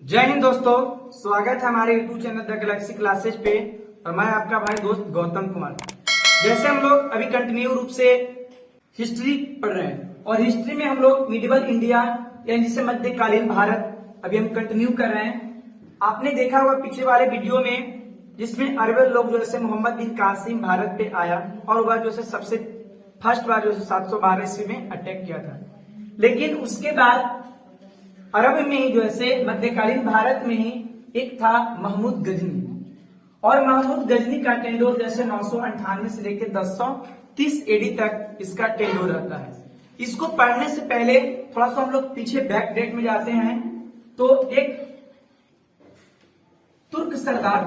जय हिंद दोस्तों, स्वागत है हमारे YouTube channel the Galaxy classes पे। और मैं आपका भाई दोस्त गौतम कुमार। जैसे हम लोग अभी कंटिन्यू रूप से हिस्ट्री पढ़ रहे हैं और हिस्ट्री में हम लोग मिडिवल इंडिया यानी जिसे मध्यकालीन भारत अभी हम कंटिन्यू कर रहे हैं। आपने देखा होगा पिछले वाले वीडियो में जिसमें अरबल लोग जो है मोहम्मद बिन कासिम भारत पे आया और वह जो है सबसे फर्स्ट बार जो है 712 ईस्वी में अटैक किया था। लेकिन उसके बाद अरब में ही जो है मध्यकालीन भारत में ही एक था महमूद गजनी। और महमूद गजनी का टेंडोर जैसे 998 से लेकर 1030 एडी तक इसका टेंडोर रहता है। इसको पढ़ने से पहले थोड़ा सा हम लोग पीछे बैक डेट में जाते हैं। तो एक तुर्क सरदार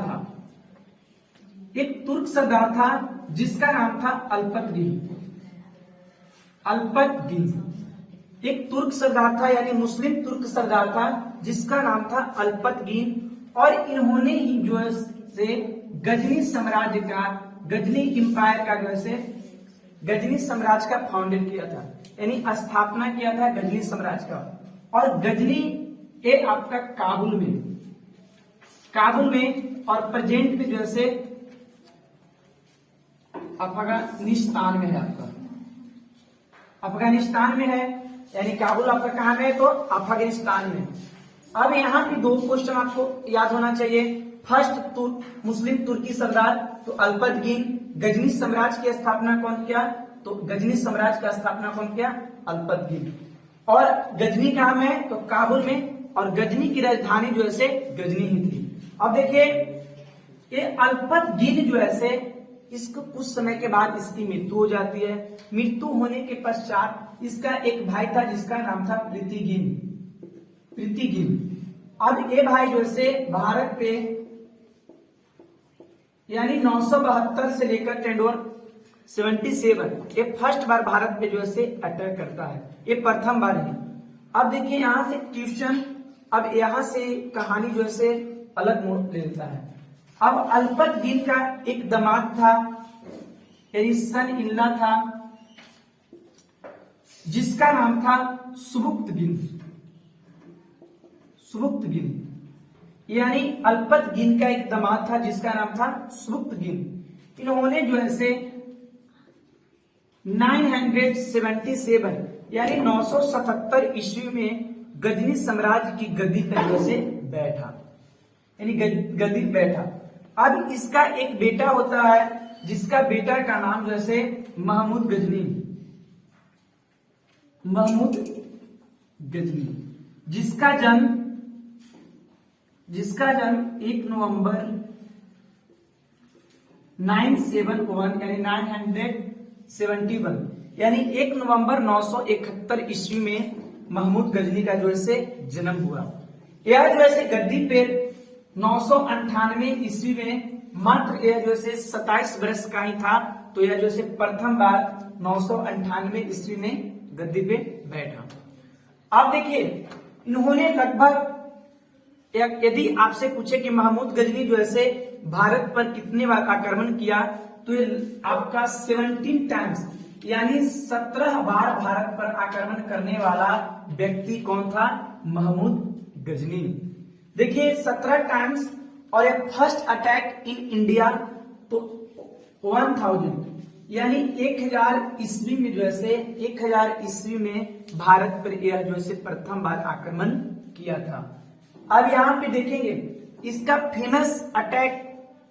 था, जिसका नाम था अल्पतगिन। एक तुर्क सरदार था यानी मुस्लिम तुर्क सरदार था जिसका नाम था अल्पतगिन। और इन्होंने ही जो है से गजनी साम्राज्य का, गजनी इंपायर का जो है गजनी साम्राज्य का फाउंडेशन किया था, यानी स्थापना किया था गजनी साम्राज्य का। और गजनी ये आपका काबुल में और प्रेजेंट में जो है अफगानिस्तान में है। अफगानिस्तान में है, यानी काबुल आपका कहां में है तो अफगानिस्तान में। अब यहाँ पे दो क्वेश्चन आपको याद होना चाहिए। फर्स्ट मुस्लिम तुर्की सरदार तो अल्पतगिन। गजनी साम्राज्य की स्थापना कौन किया? तो गजनी साम्राज्य का स्थापना कौन किया? अल्पतगिन। और गजनी कहां में है? तो काबुल में। और गजनी की राजधानी जो है गजनी ही थी। अब देखिए ये अल्पतगिन जो है इसको कुछ समय के बाद इसकी मृत्यु हो जाती है। मृत्यु होने के पश्चात इसका एक भाई था जिसका नाम था प्रीतिगिन। अब ये भाई जो है भारत पे यानी 972 से लेकर टेंडोर 77 ये फर्स्ट बार भारत पे जो है अटैक करता है। ये प्रथम बार है। अब देखिए यहां से ट्यूशन, अब यहां से कहानी जो है अलग मोड़ ले लेता है। अब अल्पतगिन का एक दामाद था यानी सन इल्ला था जिसका नाम था सुबुक्तगिन। यानी अल्पतगिन का एक दामाद था जिसका नाम था सुबुक्तगिन। इन्होंने जो है 977 यानी 977 ईस्वी में गजनी साम्राज्य की गद्दी पर जो से बैठा, यानी गद्दी बैठा। अब इसका एक बेटा होता है जिसका बेटा का नाम जैसे महमूद गजनी, जिसका जन्म 1 नवंबर 971 यानी 971 यानी 1 नवंबर 971 ईस्वी में महमूद गजनी का जो है जन्म हुआ। यह जो है गद्दी पे 998 ईस्वी में मात्र यह जो है 27 वर्ष का ही था। तो यह जो है प्रथम बार 998 ईस्वी में गद्दी पे बैठा। आप देखिए इन्होंने लगभग, यदि आपसे पूछे कि महमूद गजनी जो है भारत पर कितने बार आक्रमण किया तो ये आपका 17 टाइम्स यानी 17 बार भारत पर आक्रमण करने वाला व्यक्ति कौन था? महमूद गजनी। देखिए 17 टाइम्स। और एक फर्स्ट अटैक इन इंडिया तो 1000 यानी 1000 ईस्वी में जो है 1000 ईस्वी में भारत पर यह जो है प्रथम बार आक्रमण किया था। अब यहाँ पे देखेंगे इसका फेमस अटैक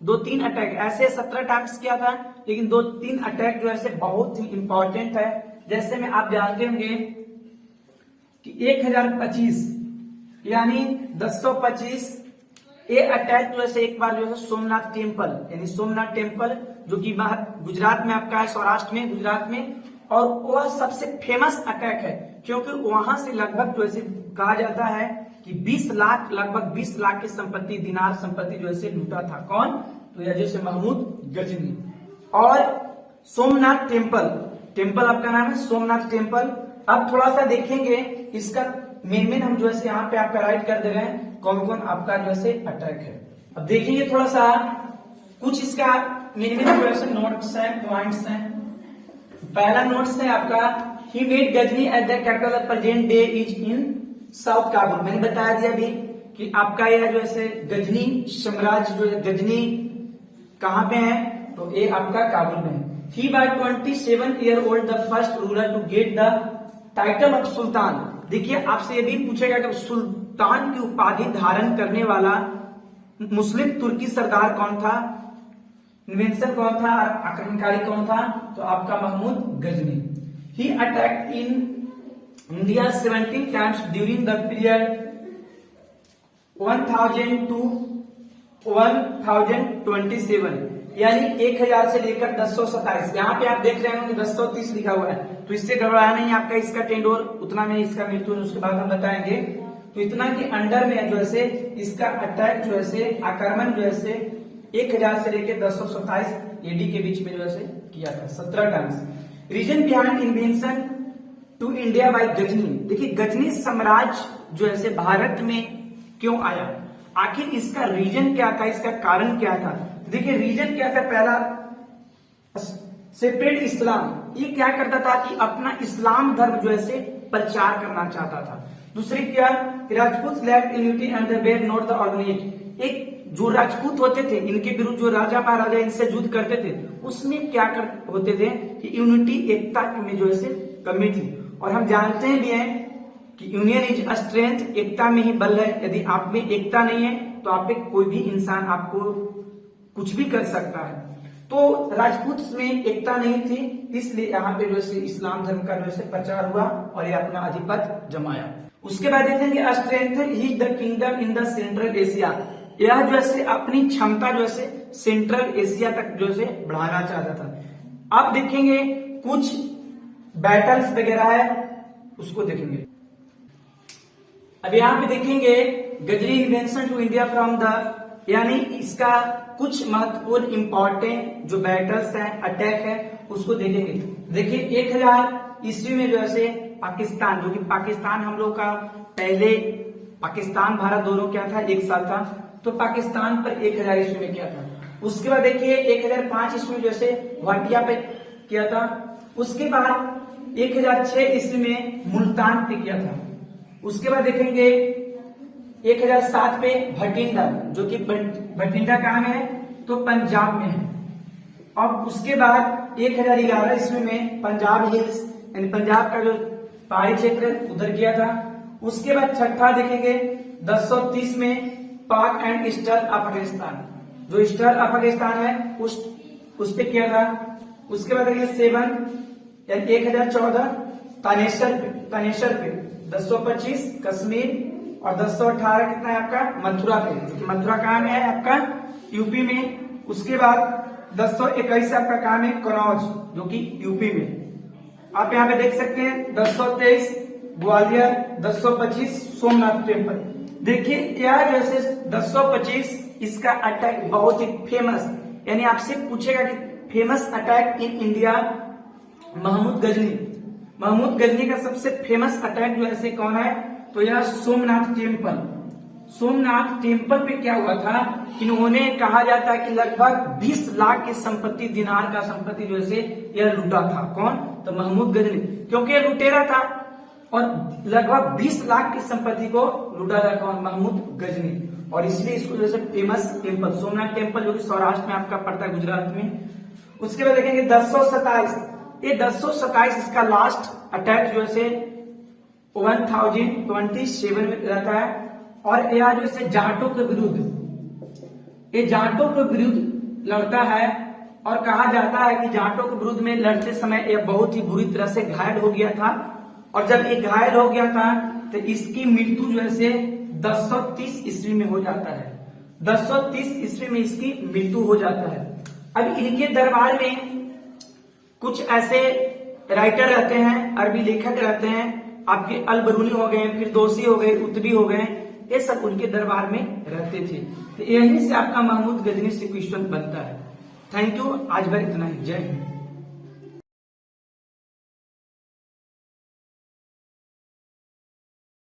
2-3 अटैक ऐसे 17 टाइम्स किया था, लेकिन 2-3 अटैक जो है बहुत ही इंपॉर्टेंट है। जैसे में आप जानते होंगे कि 1025 यानी 1025 ये अटैक जो है एक बार जो है सोमनाथ टेम्पल यानी सोमनाथ टेम्पल जो कि गुजरात में आपका है, सौराष्ट्र में, गुजरात में। और वह सबसे फेमस अटैक है क्योंकि वहां से लगभग जो है कहा जाता है कि 20 लाख लगभग 20 लाख की संपत्ति, दिनार संपत्ति जो है लूटा था। कौन? तो यह जैसे महमूद गजनी। और सोमनाथ टेम्पल आपका नाम है सोमनाथ टेम्पल। अब थोड़ा सा देखेंगे इसका मेन हम जो है यहाँ पे आपका राइट कर दे रहे हैं कौन कौन आपका जो है अटैक है। अब देखेंगे थोड़ा सा कुछ इसका मेन नोट्स है, पॉइंट्स हैं। पहला नोट्स है आपका he made Ghazni at the capital of present day is in south Kabul. मैंने बताया दिया अभी कि आपका यह जो है गजनी साम्राज्य जो है, गजनी कहाँ पे है, तो ये आपका काबुल में है। He by 27 year old the first ruler to get the title of सुल्तान। देखिए आपसे ये भी पूछेगा कि सुल्तान की उपाधि धारण करने वाला मुस्लिम तुर्की सरदार कौन था, इन्वेंशन कौन था, आक्रमणकारी कौन था, तो आपका Mahmood Ghazni. He attacked in India 17 times during the period 1000 to 1027, यानी 1000 से लेकर 1027। यहाँ पे आप देख रहे होंगे 1030 लिखा हुआ है, तो इससे घबराना नहीं आपका, इसका टेंडोर उतना में इसका मृत्यु उसके बाद हम बताएंगे। तो इतना कि अंडर में जो है इसका अटैक जो है आक्रमण जो है 1000 से लेकर 1027 एडी के बीच में जो है किया था 17 times. Reason behind invention to India by Ghazni. देखिए गजनी साम्राज्य जो है भारत में क्यों आया, आखिर इसका रीजन क्या था, इसका कारण क्या था। देखिए रीजन क्या था, पहला सेपरेट इस्लाम, ये क्या करता था कि अपना इस्लाम धर्म जो है प्रचार करना चाहता था। दूसरी क्या, Rajput lacked unity and they were not the organised. एक जो राजपूत होते थे, इनके विरुद्ध जो राजा महाराजा इनसे युद्ध करते थे, उसमें क्या होते थे कि यूनिटी, एकता में जो है कमी थी। और हम जानते हैं भी हैं कि यूनियन इज स्ट्रेंथ, एकता में ही बल है। यदि आप में एकता नहीं है तो आप में कोई भी इंसान आपको कुछ भी कर सकता है। तो राजपूत में एकता नहीं थी, इसलिए यहाँ पे जो है इस्लाम धर्म का जो है प्रचार हुआ और ये अपना अधिपत्य जमाया। उसके बाद देखेंगे strength he the kingdom in the central Asia. यह जो है अपनी क्षमता जो है सेंट्रल एशिया तक जो है बढ़ाना चाहता था। अब देखेंगे कुछ बैटल्स वगैरह है, उसको देखेंगे। अब यहाँ पे देखेंगे Ghazni invention to India from the, यानी इसका कुछ महत्वपूर्ण इंपॉर्टेंट जो बैटल्स हैं, अटैक है, उसको देखेंगे। देखिए 1000 ईस्वी में जो है पाकिस्तान, जो कि पाकिस्तान हम लोग का पहले पाकिस्तान भारत दोनों क्या था, एक साथ था, तो पाकिस्तान पर 1000 ईस्वी में किया था। उसके बाद देखिए 1005 ईस्वी में जैसे वाटिया पे किया था। उसके बाद 1006 ईस्वी में मुल्तान पे किया था। उसके बाद देखेंगे 1007 पे भटिंडा, जो कि भटिंडा कहाँ में है, तो पंजाब में है। अब उसके बाद 1011 ईस्वी में पंजाब हिल्स, यानी पंजाब का जो पहाड़ी क्षेत्र उधर किया था। उसके बाद छठा देखेंगे 1030 में पाक एंड ईस्टर्न अफगानिस्तान, जो ईस्टर्न अफगानिस्तान है उस पे किया था। उसके बाद देखिए 7 यानी 1014 तानेश्वर पे 1025 कश्मीर और 1018 कितना है आपका मथुरा पे, जो कि मथुरा कहाँ में है आपका यूपी में। उसके बाद 1021 आपका काम है कनौज, जो कि यूपी में। आप यहाँ पे देख सकते हैं 1023 ग्वालियर, 1025 सोमनाथ टेम्पल। देखिए यह जैसे 1025 इसका अटैक बहुत ही फेमस, यानी आपसे पूछेगा कि famous attack in India Mahmud Ghazni का सबसे फेमस अटैक जो है कौन है, तो यह सोमनाथ टेम्पल पे क्या हुआ था, इन्होंने कहा जाता है कि लगभग 20 लाख की संपत्ति, दिनार का संपत्ति जो है यह लूटा था। कौन, तो महमूद गजनी, क्योंकि यह लुटेरा था और लगभग 20 लाख की संपत्ति को लूटा था। कौन, महमूद गजनी। और इसलिए इसको जो है फेमस टेम्पल सोमनाथ टेम्पल, जो कि सौराष्ट्र में आपका पड़ता है, गुजरात में। उसके बाद देखेंगे 1027, ये 1027 इसका लास्ट अटैक जो है 1027 में रहता है। और यह जो है जाटों के विरुद्ध लड़ता है। और कहा जाता है कि जाटों के विरुद्ध में लड़ते समय यह बहुत ही बुरी तरह से घायल हो गया था। और जब ये घायल हो गया था तो इसकी मृत्यु जो है 1030 ईस्वी में हो जाता है। 1030 ईस्वी में इसकी मृत्यु हो जाता है। अब इनके दरबार में कुछ ऐसे राइटर रहते हैं, अरबी लेखक रहते हैं, आपके अलबरूनी हो गए, फिरदौसी हो गए, उतबी हो गए, ये सब उनके दरबार में रहते थे। तो यहीं से आपका महमूद गजनी से क्वेश्चन बनता है। थैंक यू, आज भर इतना ही। जय हिंद।